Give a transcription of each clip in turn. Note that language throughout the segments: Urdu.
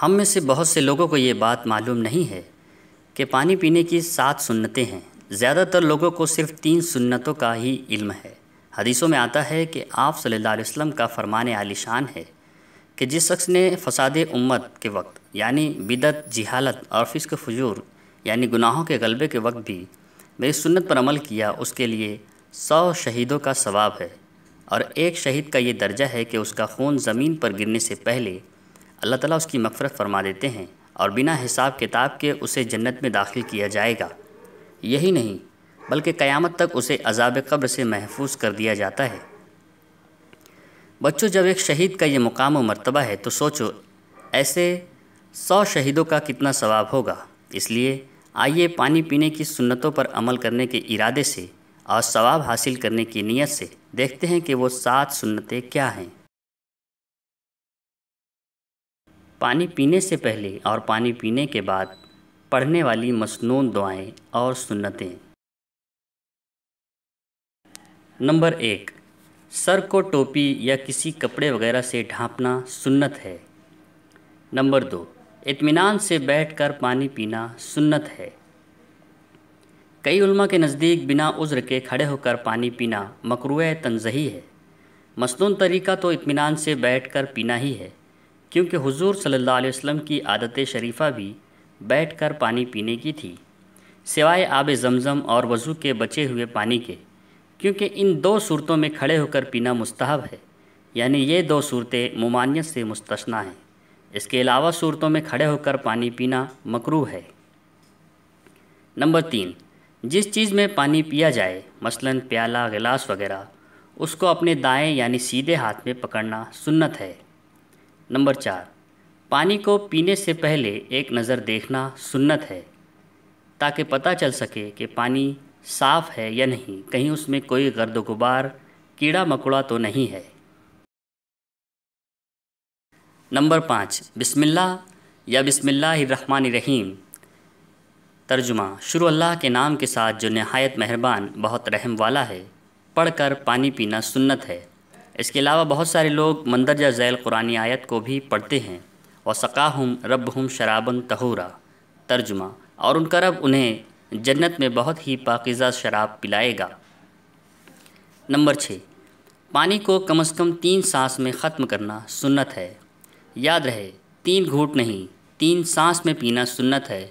ہم میں سے بہت سے لوگوں کو یہ بات معلوم نہیں ہے کہ پانی پینے کی 7 سنتیں ہیں۔ زیادہ تر لوگوں کو صرف 3 سنتوں کا ہی علم ہے۔ حدیثوں میں آتا ہے کہ آپ صلی اللہ علیہ وسلم کا فرمان عالی شان ہے کہ جس شخص نے فساد امت کے وقت یعنی بدعت، جہالت اور فسق فجور یعنی گناہوں کے غلبے کے وقت بھی میری سنت پر عمل کیا، اس کے لیے 100 شہیدوں کا ثواب ہے، اور ایک شہید کا یہ درجہ ہے کہ اس کا خون زمین پر گرنے سے پہلے اللہ تعالیٰ اس کی مغفرت فرما دیتے ہیں اور بنا حساب کتاب کے اسے جنت میں داخل کیا جائے گا۔ یہی نہیں بلکہ قیامت تک اسے عذاب قبر سے محفوظ کر دیا جاتا ہے۔ بچوں، جب ایک شہید کا یہ مقام و مرتبہ ہے تو سوچو ایسے 100 شہیدوں کا کتنا ثواب ہوگا۔ اس لیے آئیے پانی پینے کی سنتوں پر عمل کرنے کے ارادے سے اور ثواب حاصل کرنے کی نیت سے دیکھتے ہیں کہ وہ 7 سنتیں کیا ہیں۔ پانی پینے سے پہلے اور پانی پینے کے بعد پڑھنے والی مسنون دعائیں اور سنتیں۔ نمبر 1، سر کو ٹوپی یا کسی کپڑے وغیرہ سے ڈھانپنا سنت ہے۔ نمبر 2، اطمینان سے بیٹھ کر پانی پینا سنت ہے۔ کئی علماء کے نزدیک بنا عذر کے کھڑے ہو کر پانی پینا مکروہ تنزیہی ہے۔ مسنون طریقہ تو اطمینان سے بیٹھ کر پینا ہی ہے، کیونکہ حضور صلی اللہ علیہ وسلم کی عادت شریفہ بھی بیٹھ کر پانی پینے کی تھی، سوائے آب زمزم اور وضو کے بچے ہوئے پانی کے، کیونکہ ان 2 صورتوں میں کھڑے ہو کر پینا مستحب ہے، یعنی یہ 2 صورتیں ممانعت سے مستثنیٰ ہیں۔ اس کے علاوہ صورتوں میں کھڑے ہو کر پانی پینا مکروہ ہے۔ نمبر 3، جس چیز میں پانی پیا جائے، مثلاً پیالہ، گلاس وغیرہ، اس کو اپنے دائیں یعنی سیدھے ہاتھ میں پکڑنا سنت ہے۔ نمبر 4، پانی کو پینے سے پہلے ایک نظر دیکھنا سنت ہے، تاکہ پتہ چل سکے کہ پانی صاف ہے یا نہیں، کہیں اس میں کوئی گرد و غبار، کیڑا مکوڑا تو نہیں ہے۔ نمبر 5، بسم اللہ یا بسم اللہ الرحمن الرحیم، ترجمہ: شروع اللہ کے نام کے ساتھ جو نہایت مہربان بہت رحم والا ہے، پڑھ کر پانی پینا سنت ہے۔ اس کے علاوہ بہت سارے لوگ مندرجہ ذیل قرآنی آیت کو بھی پڑھتے ہیں، وَسَقَاهُمْ رَبُّهُمْ شَرَابًا طَهُورًا، ترجمہ: اور ان کا رب انہیں جنت میں بہت ہی پاکیزہ شراب پلائے گا۔ نمبر 6، پانی کو کم از کم 3 سانس میں ختم کرنا سنت ہے۔ یاد رہے 3 گھونٹ نہیں، 3 سانس میں پینا سنت ہے،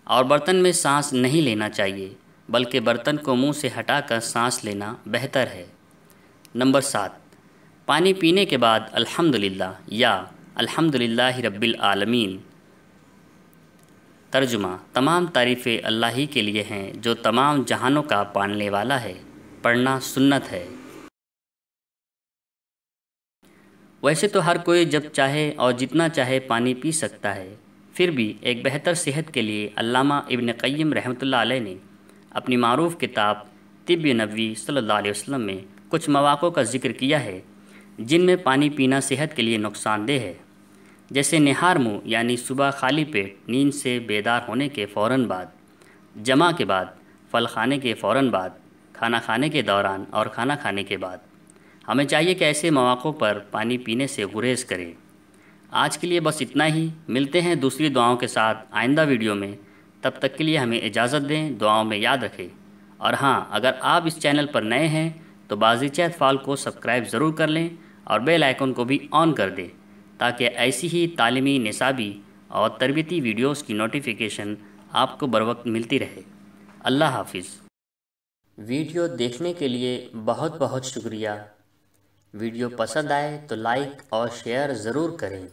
اور برتن میں سانس نہیں لینا چاہیے، بلکہ برتن کو منہ سے ہٹا کر سانس لینا بہتر ہے۔ نمبر 7، پانی پینے کے بعد الحمدللہ یا الحمدللہ رب العالمین، ترجمہ: تمام تعریفیں اللہ ہی کے لیے ہیں جو تمام جہانوں کا پالنے والا ہے، پڑھنا سنت ہے۔ ویسے تو ہر کوئی جب چاہے اور جتنا چاہے پانی پی سکتا ہے، پھر بھی ایک بہتر صحت کے لیے علامہ ابن قیم رحمۃ اللہ علیہ نے اپنی معروف کتاب طب نبوی صلی اللہ علیہ وسلم میں کچھ مواقع کا ذکر کیا ہے جن میں پانی پینا صحت کے لیے نقصان دہ ہے، جیسے نہار منہ یعنی صبح خالی پیٹ نیند سے بیدار ہونے کے فوراً بعد، جمع کے بعد، پھل کھانے کے فوراً بعد، کھانا کھانے کے دوران اور کھانا کھانے کے بعد۔ ہمیں چاہیے کہ ایسے مواقع پر پانی پینے سے گریز کریں۔ آج کے لیے بس اتنا ہی، ملتے ہیں دوسری دعاؤں کے ساتھ آئندہ ویڈیو میں، تب تک کے لیے ہمیں اجازت دیں، دعاؤں میں یاد رکھیں۔ اور ہاں، اگر آپ اس چینل پر نئے ہیں تو بازیچہ اطفال کو سبسکرائب ضرور کر لیں اور بیل آئیکن کو بھی آن کر دیں، تاکہ ایسی ہی تعلیمی، نصابی اور تربیتی ویڈیوز کی نوٹیفیکیشن آپ کو بروقت ملتی رہے۔ اللہ حافظ۔ ویڈیو دیکھنے کے لیے بہت بہت شکریہ۔ ویڈیو پسند آئے تو لائک اور شیئر ضرور کریں۔